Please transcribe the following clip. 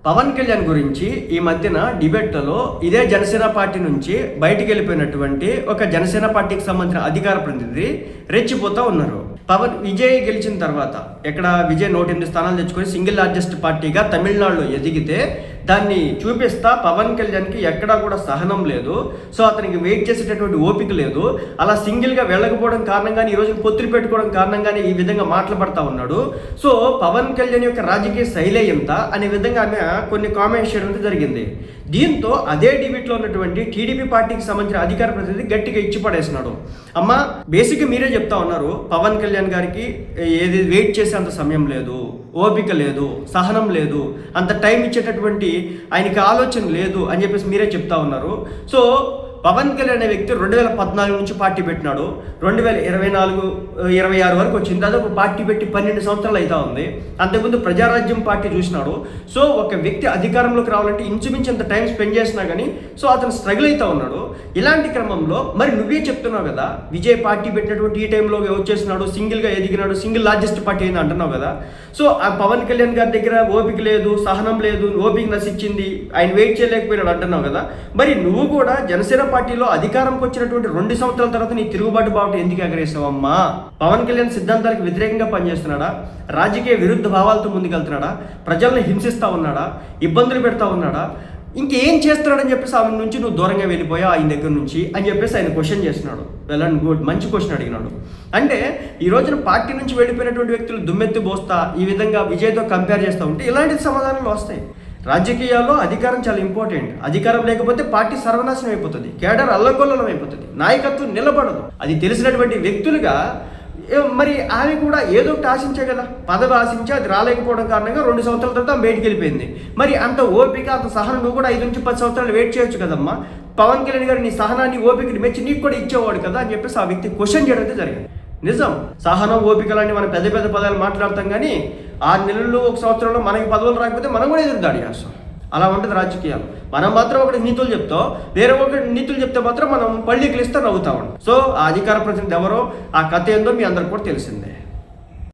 పవన్ కళ్యాణ్ గురించి ఈ మధ్యన డిబేట్లలో ఇదే జనసేన పార్టీ నుంచి బయటికి వెళ్ళిపోయినటువంటి ఒక జనసేన పార్టీకి సంబంధించిన అధికార ప్రతినిధి రెచ్చిపోతూ ఉన్నారు. విజయ్ గెలిచిన తర్వాత విజయ్ 108 స్థానాలు తెచ్చుకొని సింగిల్ లార్జెస్ట్ పార్టీగా తమిళనాడులో ఎదిగితే దాన్ని చూపిస్తా పవన్ కళ్యాణ్కి ఎక్కడా కూడా సహనం లేదు. సో అతనికి వెయిట్ చేసేటటువంటి ఓపిక లేదు. అలా సింగిల్గా వెళ్ళకపోవడం కారణంగానే ఈరోజు పొత్తులు పెట్టుకోవడం కారణంగానే ఈ విధంగా మాట్లాడుతూ ఉన్నాడు. సో పవన్ కళ్యాణ్ యొక్క రాజకీయ శైలి ఎంత అనే విధంగా ఆమె కొన్ని కామెంట్స్ చేయడం జరిగింది. దీంతో అదే డిబేట్లో ఉన్నటువంటి టీడీపీ పార్టీకి సంబంధించిన అధికార ప్రతినిధి గట్టిగా ఇచ్చి పడేసినాడు. అమ్మ బేసిక్గా మీరే చెప్తా ఉన్నారు, పవన్ కళ్యాణ్ గారికి ఏది వెయిట్ చేసే అంత సమయం లేదు, ఓపిక లేదు, సహనం లేదు, అంత టైం ఇచ్చేటటువంటి ఆయనకి ఆలోచన లేదు అని చెప్పేసి మీరే చెప్తా ఉన్నారు. సో పవన్ కళ్యాణ్ అనే వ్యక్తి 2014 నుంచి పార్టీ పెట్టినాడు. 2024-26 వరకు వచ్చింది. దాదాపు పార్టీ పెట్టి 12 సంవత్సరాలు అవుతా ఉంది. అంతకుముందు ప్రజారాజ్యం పార్టీ చూసినాడు. సో ఒక వ్యక్తి అధికారంలోకి రావాలంటే ఇంచుమించు అంత టైం స్పెండ్ చేసినా కానీ సో అతను స్ట్రగుల్ అవుతా ఉన్నాడు. ఇలాంటి క్రమంలో మరి నువ్వే చెప్తున్నావు కదా, విజయ్ పార్టీ పెట్టినటువంటి ఈ టైంలో వచ్చేసినాడు, సింగిల్గా ఎదిగినాడు, సింగిల్ లార్జెస్ట్ పార్టీ అయింది అంటున్నావు కదా. సో ఆ పవన్ కళ్యాణ్ గారి దగ్గర ఓపిక లేదు, సహనం లేదు, ఓపిక నశించింది, ఆయన వెయిట్ చేయలేకపోయినాడు అంటున్నావు కదా. మరి నువ్వు కూడా జనసేన పార్టీలో అధికారంకి వచ్చినటువంటి 2 సంవత్సరాల తర్వాత నీ తిరుగుబాటు బావుట ఎందుకు ఎగరేసావమ్మా? పవన్ కళ్యాణ్ సిద్ధాంతాలకు వ్యతిరేకంగా పనిచేస్తున్నాడా? రాజకీయ విరుద్ధ భావాలతో ముందుకెళ్తున్నాడా? ప్రజలను హింసిస్తా ఉన్నాడా? ఇబ్బందులు పెడతా ఉన్నాడా? ఇంకేం చేస్తున్నాడని చెప్పేసి ఆమె నుంచి నువ్వు దూరంగా వెళ్ళిపోయా ఆయన దగ్గర నుంచి అని చెప్పేసి ఆయన క్వశ్చన్ చేస్తున్నాడు. వెల్ అండ్ గుడ్, మంచి క్వశ్చన్ అడిగినాడు. అంటే ఈ రోజున పార్టీ నుంచి వెళ్ళిపోయినటువంటి వ్యక్తులు దుమ్మెత్తి పోస్తా ఈ విధంగా విజయ్తో కంపేర్ చేస్తూ ఉంటే ఇలాంటి సమాధానాలు వస్తాయి. రాజకీయాల్లో అధికారం చాలా ఇంపార్టెంట్. అధికారం లేకపోతే పార్టీ సర్వనాశనం అయిపోతుంది, కేడర్ అల్లకొల్లం అయిపోతుంది, నాయకత్వం నిలబడదు. అది తెలిసినటువంటి వ్యక్తులుగా మరి ఆమె కూడా ఏదో ఒకటి ఆశించే కదా, పదవి ఆశించి అది రాలేకపోవడం కారణంగా 2 సంవత్సరాల తర్వాత బయటికి వెళ్ళిపోయింది. మరి అంత ఓపిక అంత సహనం నువ్వు కూడా 5 నుంచి 10 సంవత్సరాలు వెయిట్ చేయొచ్చు కదమ్మా. పవన్ కళ్యాణ్ గారు నీ సహనాన్ని ఓపికని మెచ్చి నీకు కూడా ఇచ్చేవాడు కదా అని చెప్పేసి ఆ వ్యక్తి క్వశ్చన్ చేయడం జరిగింది. నిజం, సహనం ఓపికలని మనం పెద్ద పెద్ద పదాలు మాట్లాడతాం కానీ 6 నెలలు 1 సంవత్సరంలో మనకి పదవులు రాకపోతే మనం కూడా ఎదురు దాడి చేస్తాం. అలా ఉంటుంది రాజకీయాలు. మనం మాత్రం ఒకటి నీతులు చెప్తాం, వేరే ఒకటి నీతులు చెప్తే మాత్రం మనం పళ్ళీకి ఇస్తే నవ్వుతా ఉంటాం. సో ఆ అధికార ప్రతినిధి ఎవరో, ఆ కథ ఏందో మీ అందరికి కూడా తెలిసిందే.